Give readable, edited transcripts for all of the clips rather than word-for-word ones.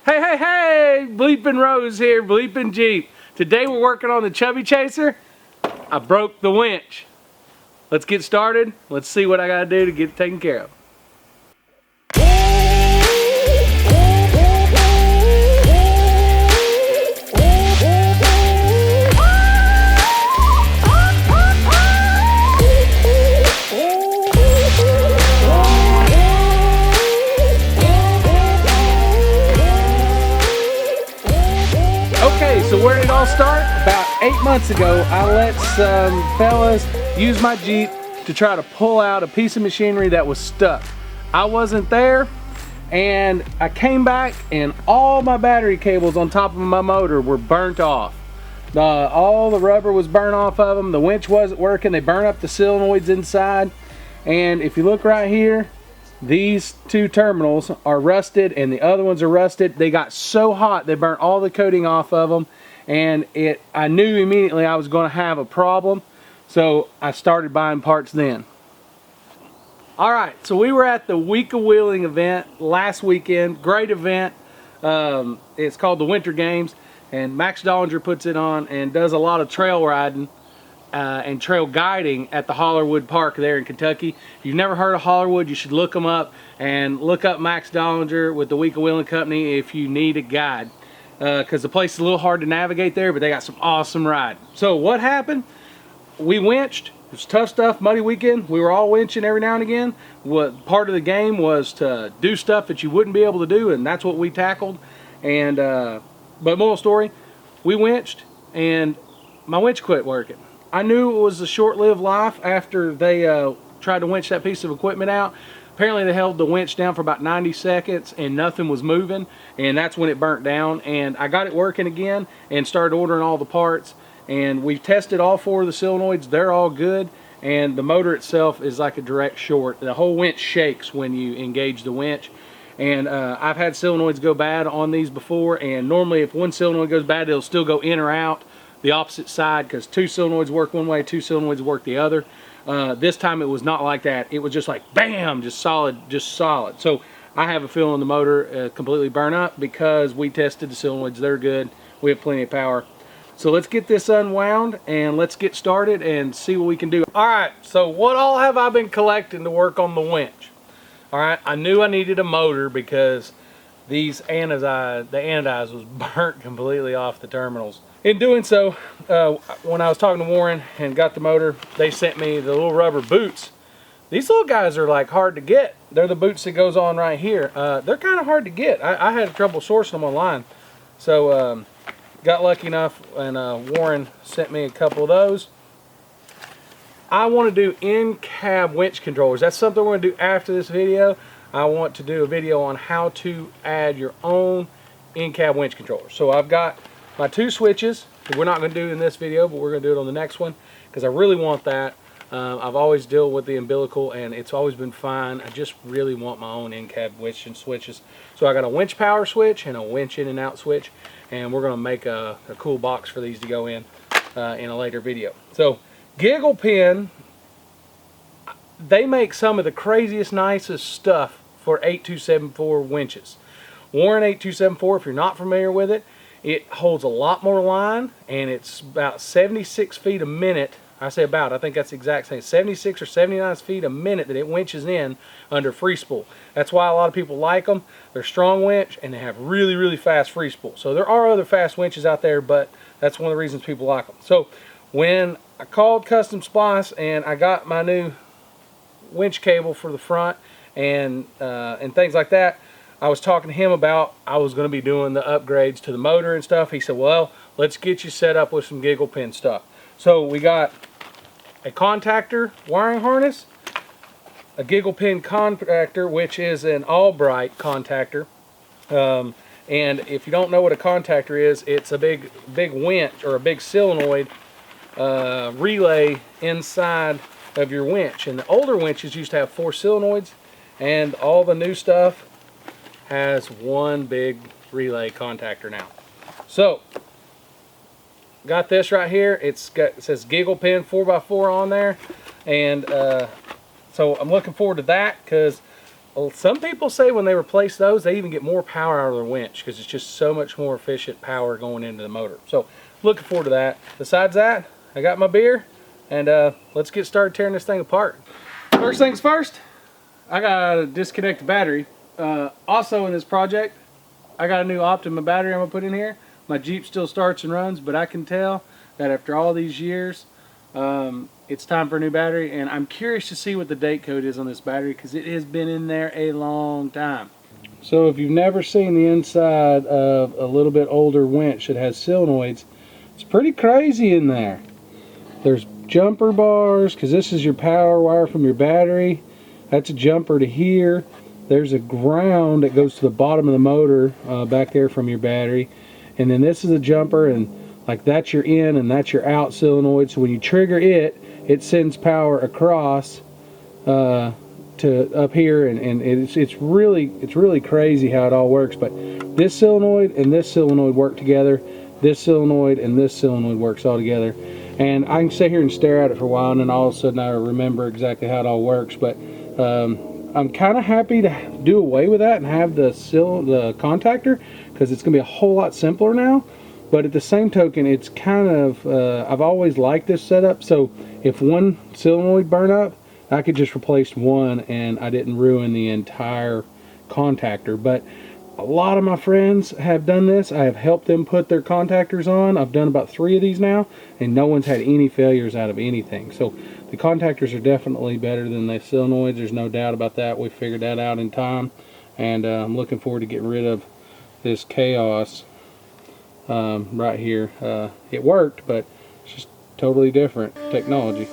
Hey, hey, hey! Bleepin' Rose here, BleepinJeep. Today we're working on the Chubby Chaser. I broke the winch. Let's get started. Let's see what I gotta do to get it taken care of. Okay, so where did it all start? About 8 months ago, I let some fellas use my Jeep to try to pull out a piece of machinery that was stuck. I wasn't there, and I came back and all my battery cables on top of my motor were burnt off. All the rubber was burnt off of them. The winch wasn't working. They burned up the solenoids inside. And if you look right here, these two terminals are rusted and the other ones are rusted. They got so hot they burnt all the coating off of them, and I knew immediately I was going to have a problem, so I started buying parts then. Alright, so we were at the Week of Wheeling event last weekend. Great event. It's called the Winter Games, and Max Dollinger puts it on and does a lot of trail riding and trail guiding at the Hollerwood Park there in Kentucky. If you've never heard of Hollerwood, you should look them up, and look up Max Dollinger with the Week of Wheeling Company if you need a guide, because the place is a little hard to navigate there, but they got some awesome riding. So what happened? We winched. It was tough stuff, muddy weekend. We were all winching every now and again. What part of the game was to do stuff that you wouldn't be able to do, and that's what we tackled. And but moral story, we winched and my winch quit working. I knew it was a short-lived life after they tried to winch that piece of equipment out. Apparently they held the winch down for about 90 seconds and nothing was moving, and that's when it burnt down. And I got it working again and started ordering all the parts, and we've tested all 4 of the solenoids. They're all good, and the motor itself is like a direct short. The whole winch shakes when you engage the winch. And I've had solenoids go bad on these before, and normally if one solenoid goes bad, it'll still go in or out the opposite side, because 2 solenoids work one way, 2 solenoids work the other. This time it was not like that. It was just like bam, just solid. So I have a feeling the motor completely burned up because we tested the solenoids. They're good. We have plenty of power. So let's get this unwound and let's get started and see what we can do. All right, so what all have I been collecting to work on the winch? All right, I knew I needed a motor because the anodize was burnt completely off the terminals. In doing so, when I was talking to Warren and got the motor, they sent me the little rubber boots. These little guys are like hard to get. They're the boots that goes on right here. They're kind of hard to get. I had trouble sourcing them online. So got lucky enough, and Warren sent me a couple of those. I want to do in-cab winch controllers. That's something we're going to do after this video. I want to do a video on how to add your own in-cab winch controller. So I've got my 2 switches. We're not going to do in this video, but we're going to do it on the next one because I really want that. I've always dealt with the umbilical and it's always been fine. I just really want my own in-cab winch and switches. So I got a winch power switch and a winch in and out switch, and we're going to make a cool box for these to go in a later video. So Gigglepin, they make some of the craziest, nicest stuff for 8274 winches. Warren 8274, if you're not familiar with it, it holds a lot more line, and it's about 76 feet a minute. I say about, I think that's the exact same, 76 or 79 feet a minute that it winches in under free spool. That's why a lot of people like them. They're strong winch and they have really, really fast free spool. So there are other fast winches out there, but that's one of the reasons people like them. So when I called Custom Splice and I got my new winch cable for the front and things like that, I was talking to him about I was going to be doing the upgrades to the motor and stuff. He said, well, let's get you set up with some Gigglepin stuff. So we got a contactor wiring harness, a Gigglepin contactor, which is an Albright contactor. And if you don't know what a contactor is, it's a big winch or a big solenoid relay inside of your winch. And the older winches used to have 4 solenoids, and all the new stuff has one big relay contactor now. So got this right here. It says Gigglepin 4x4 on there, and so I'm looking forward to that because Well, some people say when they replace those, they even get more power out of their winch because it's just so much more efficient power going into the motor. So looking forward to that. Besides that, I got my beer, and let's get started tearing this thing apart. First things first, I gotta disconnect the battery. Also in this project, I got a new Optima battery I'm gonna put in here. My Jeep still starts and runs, but I can tell that after all these years, it's time for a new battery, and I'm curious to see what the date code is on this battery because it has been in there a long time. So if you've never seen the inside of a little bit older winch that has solenoids, it's pretty crazy in there. There's jumper bars because this is your power wire from your battery. That's a jumper to here. There's a ground that goes to the bottom of the motor back there from your battery, and then this is a jumper, and like that's your in and that's your out solenoid. So when you trigger it, it sends power across to up here, and it's really crazy how it all works. But this solenoid and this solenoid work together. This solenoid and this solenoid works all together. And I can sit here and stare at it for a while, and then all of a sudden I remember exactly how it all works. But I'm kind of happy to do away with that and have the contactor because it's going to be a whole lot simpler now. But at the same token, it's kind of, I've always liked this setup, so if one solenoid burn up, I could just replace one and I didn't ruin the entire contactor. But a lot of my friends have done this. I have helped them put their contactors on. I've done about 3 of these now, and no one's had any failures out of anything. So the contactors are definitely better than the solenoids. There's no doubt about that. We figured that out in time, and I'm looking forward to getting rid of this chaos. Right here. It worked, but it's just totally different technology.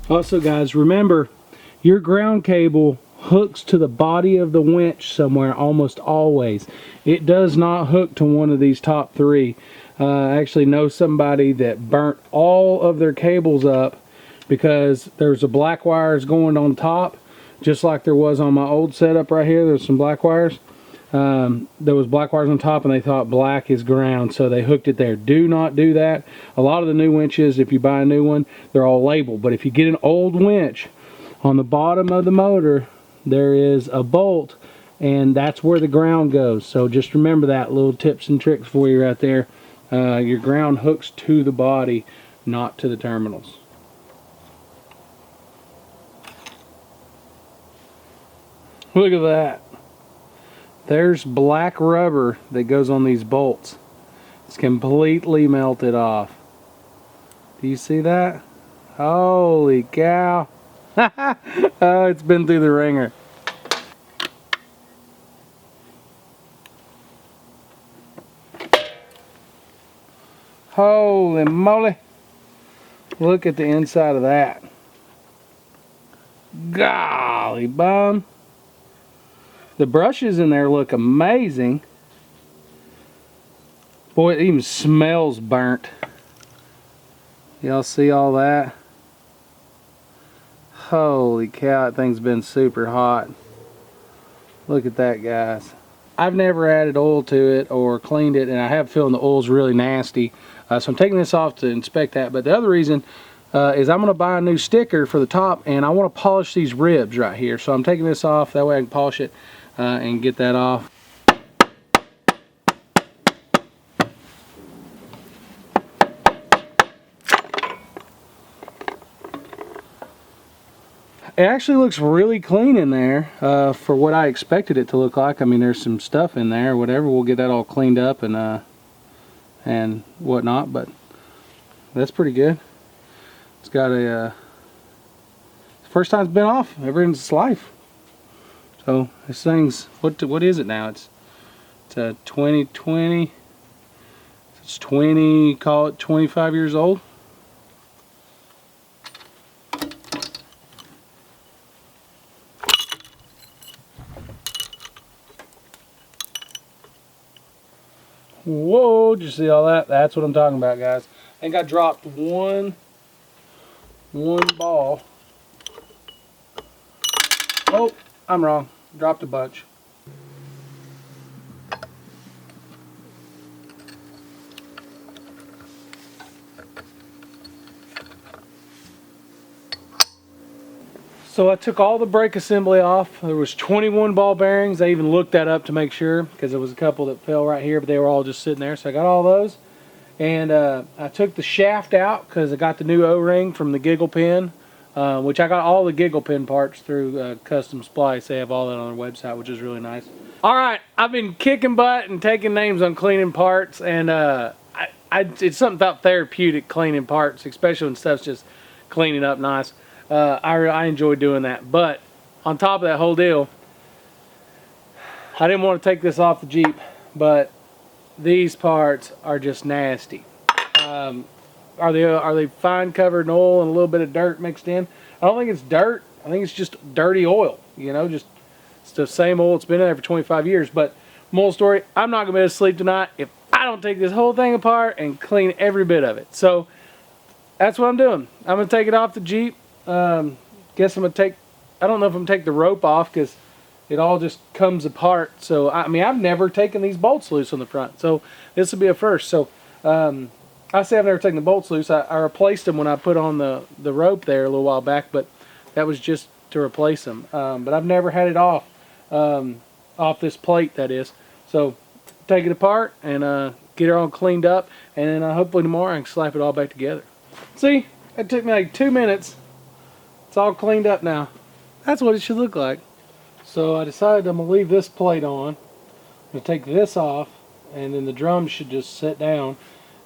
Also guys, remember your ground cable hooks to the body of the winch somewhere almost always. It does not hook to one of these top 3. I actually know somebody that burnt all of their cables up because there's a black wires going on top, just like there was on my old setup right here. There's some black wires. There was black wires on top, and they thought black is ground, so they hooked it there. Do not do that. A lot of the new winches, if you buy a new one, they're all labeled, but if you get an old winch, on the bottom of the motor there is a bolt, and that's where the ground goes. So just remember that. Little tips and tricks for you right there. Your ground hooks to the body, not to the terminals. Look at that. There's black rubber that goes on these bolts. It's completely melted off. Do you see that? Holy cow. Oh, it's been through the ringer. Holy moly. Look at the inside of that. Golly bum. The brushes in there look amazing. Boy, it even smells burnt. Y'all see all that? Holy cow, that thing's been super hot. Look at that, guys. I've never added oil to it or cleaned it, and I have a feeling the oil's really nasty. So I'm taking this off to inspect that. But the other reason is I'm going to buy a new sticker for the top, and I want to polish these ribs right here. So I'm taking this off, that way I can polish it and get that off. It actually looks really clean in there for what I expected it to look like. I mean, there's some stuff in there or whatever. We'll get that all cleaned up and whatnot, but that's pretty good. It's got a first time it's been off ever in its life. So this thing's what is it now? It's a 2020. It's 20, call it 25 years old. Whoa, did you see all that? That's what I'm talking about, guys. I think I dropped one ball. Oh, I'm wrong. Dropped a bunch. So I took all the brake assembly off. There was 21 ball bearings. I even looked that up to make sure because there was a couple that fell right here, but they were all just sitting there. So I got all those. And I took the shaft out because I got the new O-ring from the Gigglepin, which I got all the Gigglepin parts through Custom Splice. They have all that on their website, which is really nice. All right, I've been kicking butt and taking names on cleaning parts, and it's something about therapeutic cleaning parts, especially when stuff's just cleaning up nice. I enjoy doing that, but on top of that whole deal, I didn't want to take this off the Jeep, but these parts are just nasty. Are they fine covered in oil and a little bit of dirt mixed in? I don't think it's dirt. I think it's just dirty oil. You know, just it's the same oil. It's been in there for 25 years. But moral story, I'm not gonna be able to sleep tonight if I don't take this whole thing apart and clean every bit of it. So that's what I'm doing. I'm gonna take it off the Jeep. Guess I'm gonna take. I don't know if I'm gonna take the rope off because it all just comes apart. So I mean, I've never taken these bolts loose on the front, so this will be a first. So I say I've never taken the bolts loose. I replaced them when I put on the rope there a little while back, but that was just to replace them. But I've never had it off this plate, that is. So take it apart and get it all cleaned up, and then hopefully tomorrow I can slap it all back together. See, it took me like 2 minutes. It's all cleaned up now. That's what it should look like. So I decided I'm going to leave this plate on. I'm going to take this off, and then the drum should just sit down.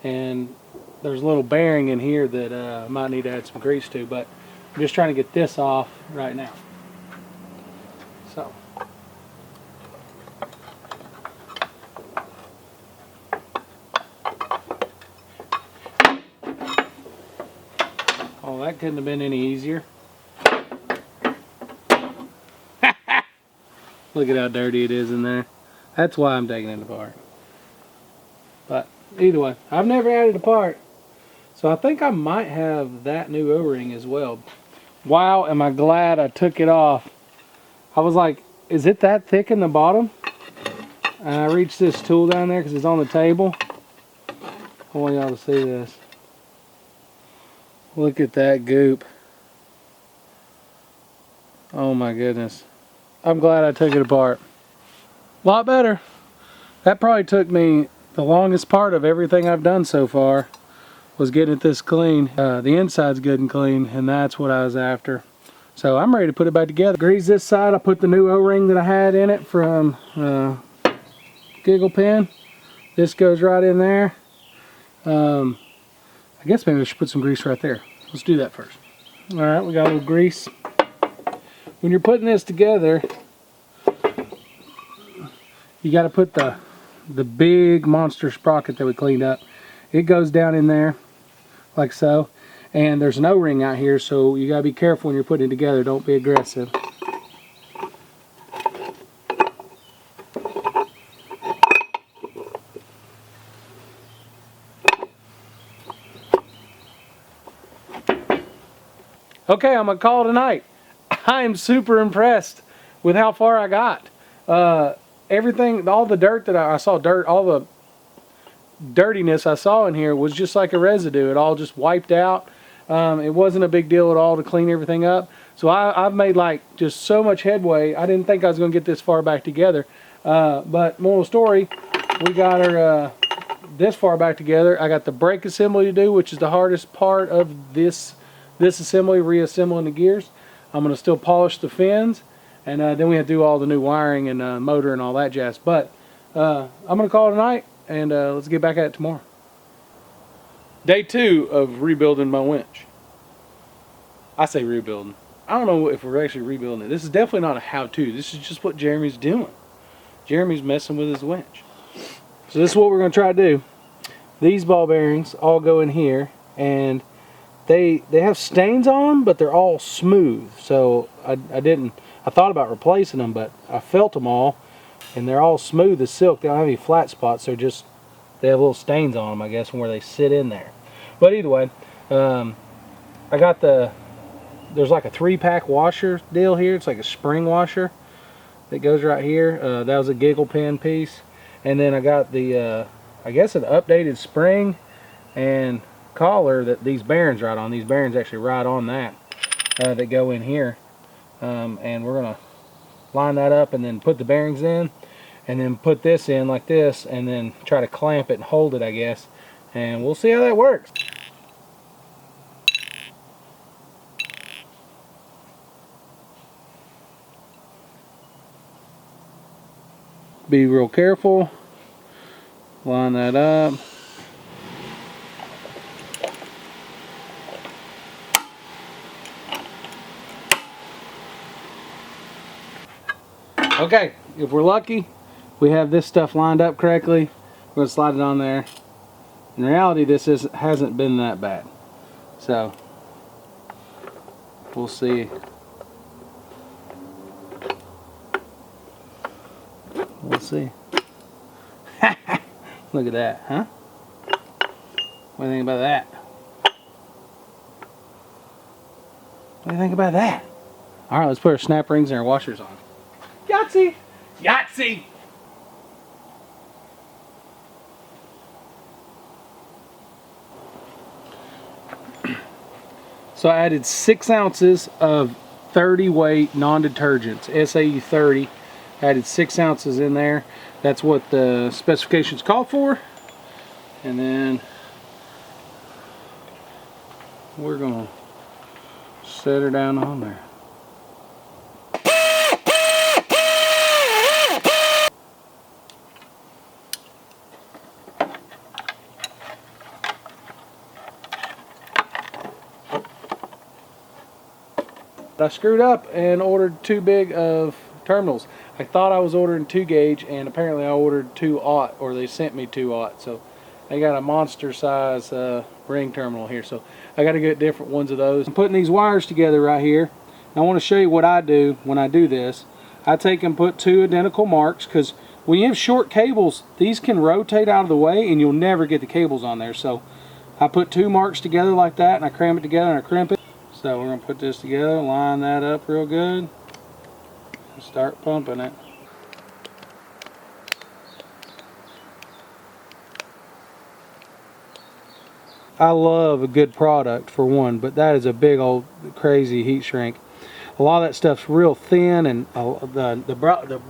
And there's a little bearing in here that I might need to add some grease to, but I'm just trying to get this off right now. So. Oh, that couldn't have been any easier. Look at how dirty it is in there. That's why I'm taking it apart. But either way, I've never had it apart. So I think I might have that new O-ring as well. Wow, am I glad I took it off. I was like, is it that thick in the bottom? And I reached this tool down there because it's on the table. I want y'all to see this. Look at that goop. Oh my goodness. I'm glad I took it apart. A lot better. That probably took me the longest part of everything I've done so far, was getting it this clean. The inside's good and clean, and that's what I was after. So I'm ready to put it back together. Grease this side. I put the new O-ring that I had in it from Gigglepin. This goes right in there. I guess maybe I should put some grease right there. Let's do that first. Alright, we got a little grease. When you're putting this together, you got to put the big monster sprocket that we cleaned up. It goes down in there like so, and there's an O-ring out here, so you got to be careful when you're putting it together. Don't be aggressive. Okay, I'm gonna call it a night. I am super impressed with how far I got. Everything, all the dirt that I saw, all the dirtiness I saw in here was just like a residue. It all just wiped out. It wasn't a big deal at all to clean everything up. So I've made like just so much headway. I didn't think I was going to get this far back together. But moral story, we got her this far back together. I got the brake assembly to do, which is the hardest part of this assembly, reassembling the gears. I'm going to still polish the fins, and then we have to do all the new wiring and motor and all that jazz. But I'm going to call it a night, and let's get back at it tomorrow. Day 2 of rebuilding my winch. I say rebuilding. I don't know if we're actually rebuilding it. This is definitely not a how-to. This is just what Jeremy's doing. Jeremy's messing with his winch. So this is what we're going to try to do. These ball bearings all go in here, and they have stains on them, but they're all smooth. So I thought about replacing them, but I felt them all, and they're all smooth as silk. They don't have any flat spots. They have little stains on them, I guess, from where they sit in there. But either way, I got there's like a 3-pack washer deal here. It's like a spring washer that goes right here. That was a Gigglepin piece. And then I got the, I guess an updated spring and collar that these bearings ride on. These bearings actually ride on that, that go in here. And we're going to line that up and then put the bearings in. And then put this in like this, and then try to clamp it and hold it, I guess. And we'll see how that works. Be real careful. Line that up. Okay, if we're lucky, we have this stuff lined up correctly. We're going to slide it on there. In reality, this hasn't been that bad. So, we'll see. We'll see. Look at that, huh? What do you think about that? What do you think about that? Alright, let's put our snap rings and our washers on. Yahtzee! Yahtzee! So I added 6 ounces of 30 weight non-detergents, SAE 30. I added 6 ounces in there. That's what the specifications call for. And then we're going to set her down on there. I screwed up and ordered too big of terminals. I thought I was ordering 2 gauge, and apparently I ordered 2/0, or they sent me 2/0. So they got a monster size ring terminal here. So I got to get different ones of those. I'm putting these wires together right here. I want to show you what I do when I do this. I take and put 2 identical marks, because when you have short cables, these can rotate out of the way and you'll never get the cables on there. So I put 2 marks together like that, and I cram it together and I crimp it. So we're going to put this together, line that up real good, and start pumping it. I love a good product for one, but that is a big old crazy heat shrink. A lot of that stuff's real thin, and the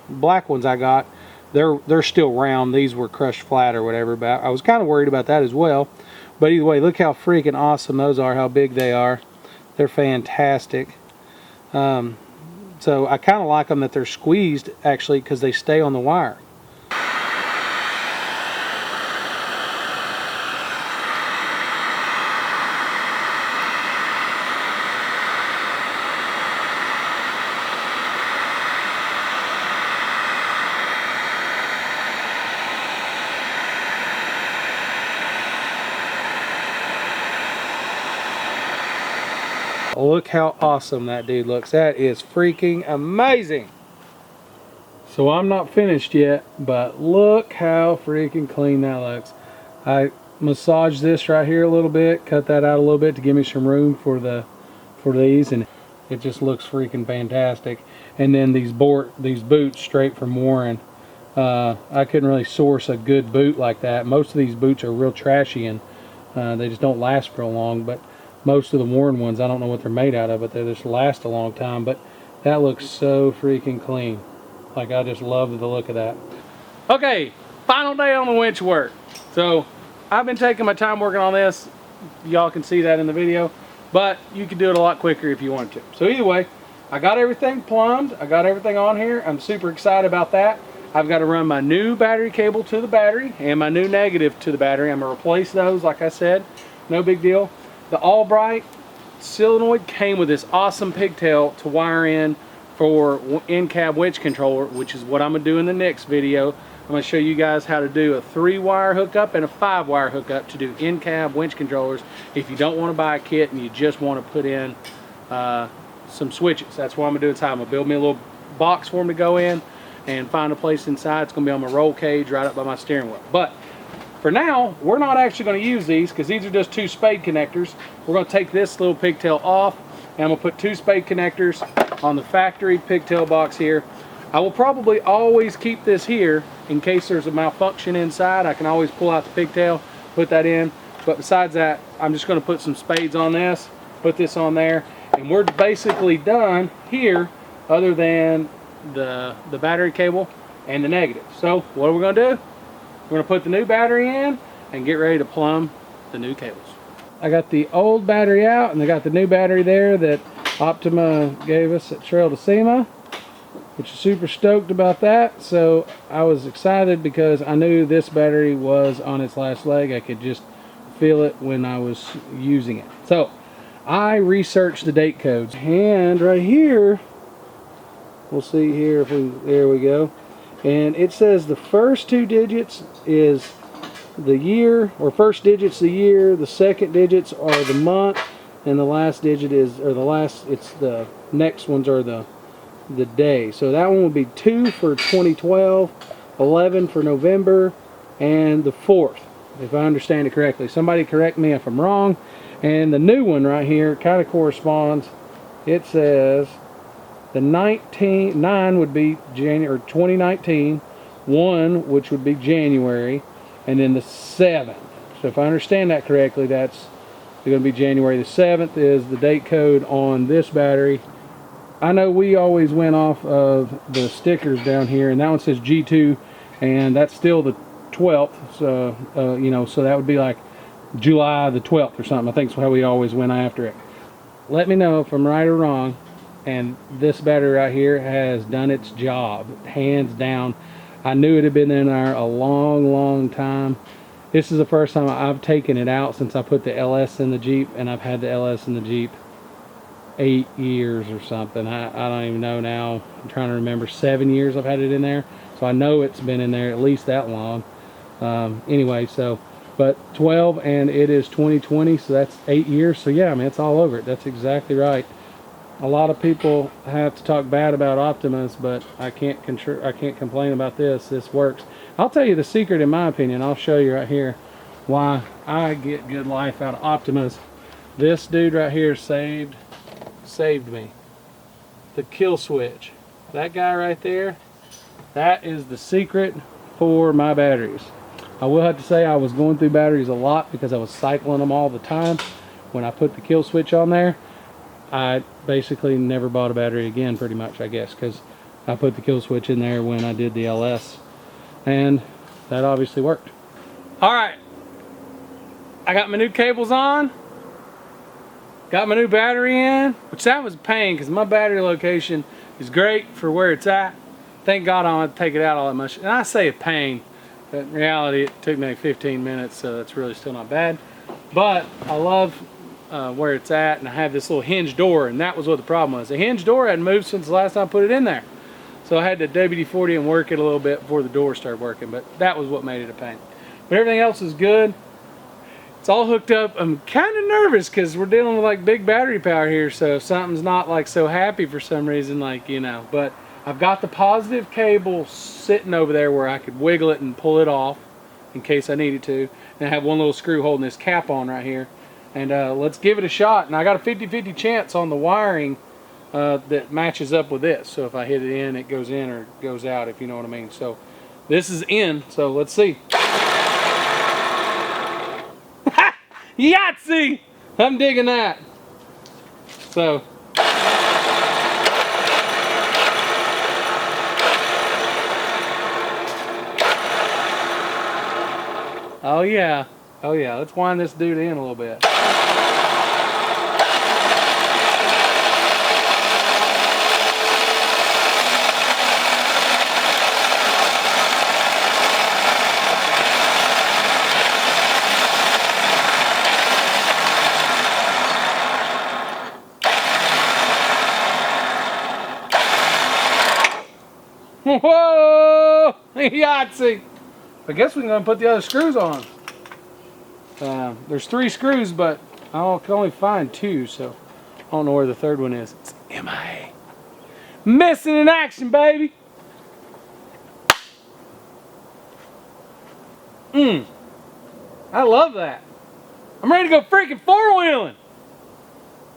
black ones I got, they're still round. These were crushed flat or whatever, but I was kind of worried about that as well. But either way, look how freaking awesome those are, how big they are. They're fantastic. So I kind of like them that they're squeezed, actually, because they stay on the wire. Look how awesome that dude looks. That is freaking amazing. So I'm not finished yet, but look how freaking clean that looks. I massaged this right here a little bit, cut that out a little bit to give me some room for these, and it just looks freaking fantastic. And then these boots straight from Warren. I couldn't really source a good boot like that. Most of these boots are real trashy, and they just don't last for long. But most of the Warren ones, I don't know what they're made out of, but they just last a long time. But that looks so freaking clean. Like, I just love the look of that. Okay, final day on the winch work. So I've been taking my time working on this. Y'all can see that in the video. but you can do it a lot quicker if you wanted to. So either way, I got everything plumbed. I got everything on here. I'm super excited about that. I've got to run my new battery cable to the battery and my new negative to the battery. I'm going to replace those, like I said. No big deal. The Albright solenoid came with this awesome pigtail to wire in for in-cab winch controller, which is what I'm going to do in the next video. I'm going to show you guys how to do a 3-wire hookup and a 5-wire hookup to do in-cab winch controllers if you don't want to buy a kit and you just want to put in some switches. That's what I'm going to do inside. I'm going to build me a little box for them to go in and find a place inside. It's going to be on my roll cage right up by my steering wheel. But for now, we're not actually going to use these because these are just 2 spade connectors. We're going to take this little pigtail off and I'm going to put 2 spade connectors on the factory pigtail box here. I will probably always keep this here in case there's a malfunction inside. I can always pull out the pigtail, put that in. But besides that, I'm just going to put some spades on this, put this on there, and we're basically done here other than the battery cable and the negative. So what are we going to do? We're going to put the new battery in and get ready to plumb the new cables. I got the old battery out and I got the new battery there that Optima gave us at Trail to SEMA, which is super stoked about that. So I was excited because I knew this battery was on its last leg. I could just feel it when I was using it. So I researched the date codes, and right here we'll see here if we, there we go, and it says the first 2 digits is the year, or first digit's the year, the second digits are the month, and the last digit is, or the last, it's the next ones are the day. So that one would be 2 for 2012, 11 for November, and the 4th, if I understand it correctly. Somebody correct me if I'm wrong. And the new one right here kind of corresponds. It says the 9 would be January 2019, 1 which would be January, and then the 7th. So if I understand that correctly, that's going to be January the 7th is the date code on this battery. I know we always went off of the stickers down here, and that one says G2, and that's still the 12th. So you know, so that would be like July the 12th or something. I think that's how we always went after it. Let me know if I'm right or wrong. And this battery right here has done its job, hands down. I knew it had been in there a long time. This is the first time I've taken it out since I put the LS in the Jeep, and I've had the LS in the Jeep 8 years or something. I don't even know now. I'm trying to remember. 7 years I've had it in there, so I know it's been in there at least that long. Anyway, so but 12, and it is 2020, so that's 8 years. So yeah, I mean, it's all over it. That's exactly right. A lot of people have to talk bad about Optimus, but I can't complain about this. This works. I'll tell you the secret, in my opinion. I'll show you right here why I get good life out of Optimus. This dude right here saved me. The kill switch. That guy right there, that is the secret for my batteries. I will have to say I was going through batteries a lot because I was cycling them all the time. When I put the kill switch on there, I basically never bought a battery again, pretty much, I guess, because I put the kill switch in there when I did the LS, and that obviously worked. All right, I got my new cables on, got my new battery in, which that was a pain because my battery location is great for where it's at. Thank God I don't have to take it out all that much. And I say a pain, but in reality it took me like 15 minutes, so it's really still not bad. But I love where it's at, and I have this little hinge door, and that was what the problem was. The hinge door hadn't moved since the last time I put it in there, so I had to WD-40 and work it a little bit before the door started working, but that was what made it a pain. But everything else is good. It's all hooked up. I'm kind of nervous because we're dealing with like big battery power here, so if something's not like so happy for some reason, like, you know, but I've got the positive cable sitting over there where I could wiggle it and pull it off in case I needed to, and I have one little screw holding this cap on right here. And let's give it a shot. And I got a 50-50 chance on the wiring that matches up with this. So if I hit it in, it goes in, or it goes out, if you know what I mean. So this is in, so let's see. Yahtzee! I'm digging that. So. Oh yeah. Oh yeah, let's wind this dude in a little bit. Whoa! Yahtzee! I guess we can go and put the other screws on. There's 3 screws, but I can only find 2, so I don't know where the third one is. It's MIA. Missing in action, baby! I love that. I'm ready to go freaking 4-wheeling.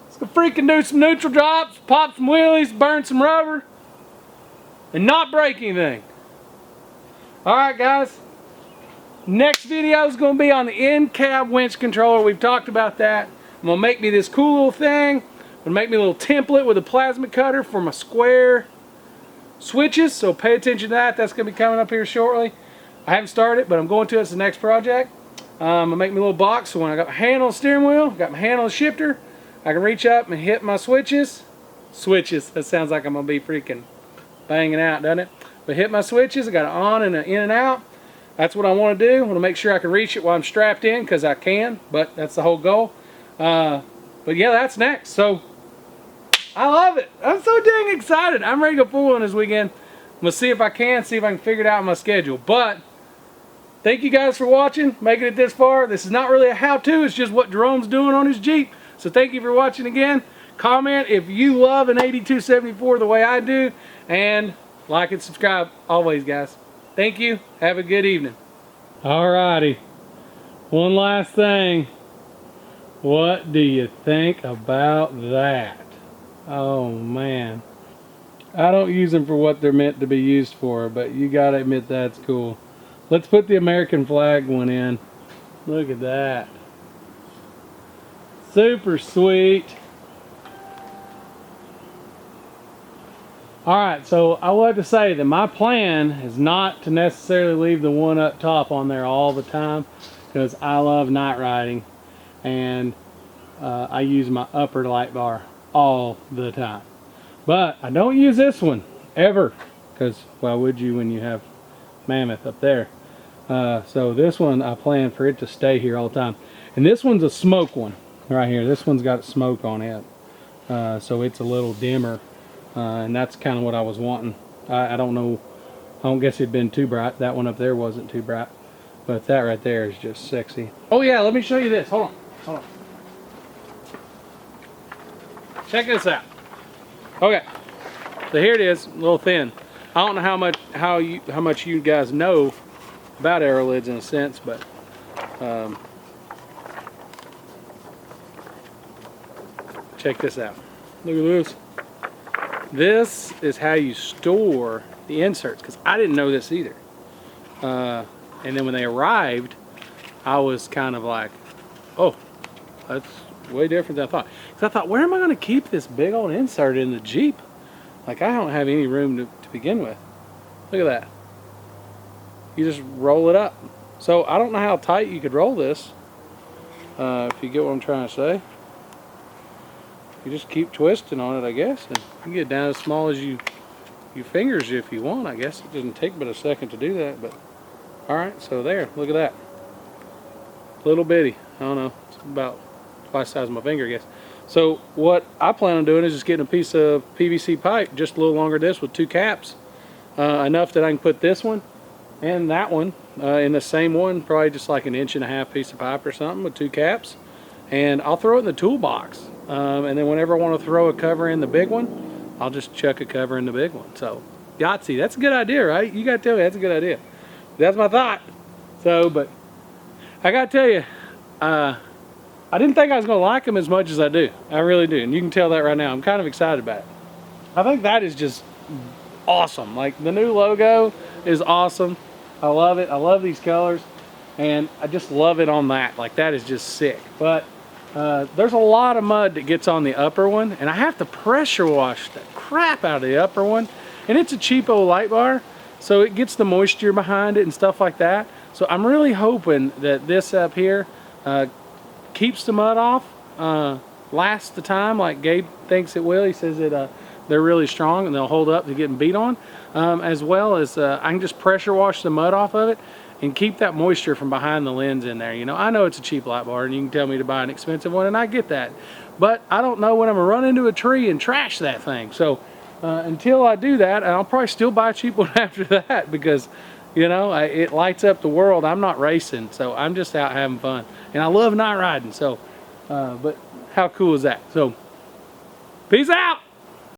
Let's go freaking do some neutral drops, pop some wheelies, burn some rubber, and not break anything. Alright guys, next video is going to be on the in-cab winch controller. We've talked about that. I'm going to make me this cool little thing. I'm going to make me a little template with a plasma cutter for my square switches, so pay attention to that. That's going to be coming up here shortly. I haven't started, but I'm going to. It's the next project. I'm going to make me a little box so when I got my hand on the steering wheel, got my hand on the shifter, I can reach up and hit my switches. Switches, that sounds like I'm going to be freaking banging out, doesn't it? But hit my switches, I got it on and in and out. That's what I want to do. I want to make sure I can reach it while I'm strapped in, because I can, but that's the whole goal. But yeah, that's next. So, I love it. I'm so dang excited. I'm ready to go full on this weekend. I'm going to see if I can figure it out in my schedule. But, thank you guys for watching, making it this far. This is not really a how-to, it's just what Jerome's doing on his Jeep. So thank you for watching again. Comment if you love an 8274 the way I do. And like and subscribe always, guys. Thank you. Have a good evening. Alrighty. One last thing. What do you think about that? Oh man. I don't use them for what they're meant to be used for, but you gotta admit that's cool. Let's put the American flag one in. Look at that. Super sweet. Alright, so I would like to say that my plan is not to necessarily leave the one up top on there all the time, because I love night riding and I use my upper light bar all the time. But I don't use this one ever, because why would you when you have Mammoth up there? So this one I plan for it to stay here all the time. And this one's a smoke one right here. This one's got smoke on it, so it's a little dimmer, and that's kind of what I was wanting. I don't know, I don't guess it'd been too bright. That one up there wasn't too bright, but that right there is just sexy. Oh yeah, let me show you this. Hold on. Check this out. Okay, so here it is, a little thin. I don't know how much you guys know about aero lids in a sense, but check this out. Look at this. This is how you store the inserts, because I didn't know this either. And then when they arrived, I was kind of like, oh, that's way different than I thought. Because I thought, where am I going to keep this big old insert in the Jeep? Like, I don't have any room to begin with. Look at that. You just roll it up. So I don't know how tight you could roll this, if you get what I'm trying to say. You just keep twisting on it, I guess, and you can get down as small as your fingers if you want. I guess it doesn't take but a second to do that, but all right. So there, look at that, little bitty. I don't know, it's about twice the size of my finger, I guess. So what I plan on doing is just getting a piece of PVC pipe, just a little longer than this, with 2 caps, enough that I can put this one and that one in the same one, probably just like an 1.5 inch piece of pipe or something with 2 caps, and I'll throw it in the toolbox. And then whenever I want to throw a cover in the big one, I'll just chuck a cover in the big one. So Yahtzee, that's a good idea, right? You gotta tell me that's a good idea. That's my thought. So, but I gotta tell you, I didn't think I was gonna like them as much as I do. I really do, and you can tell that right now. I'm kind of excited about it. I think that is just awesome. Like, the new logo is awesome. I love it. I love these colors, and I just love it on that. Like, that is just sick. But there's a lot of mud that gets on the upper one, and I have to pressure wash the crap out of the upper one, and it's a cheapo light bar, so it gets the moisture behind it and stuff like that. So I'm really hoping that this up here keeps the mud off, lasts the time like Gabe thinks it will. He says that they're really strong and they'll hold up to getting beat on, as well as I can just pressure wash the mud off of it and keep that moisture from behind the lens in there. You know, I know it's a cheap light bar and you can tell me to buy an expensive one, and I get that, but I don't know when I'm gonna run into a tree and trash that thing. So until I do that, and I'll probably still buy a cheap one after that, because you know, it lights up the world. I'm not racing, so I'm just out having fun, and I love night riding. So but how cool is that? So peace out.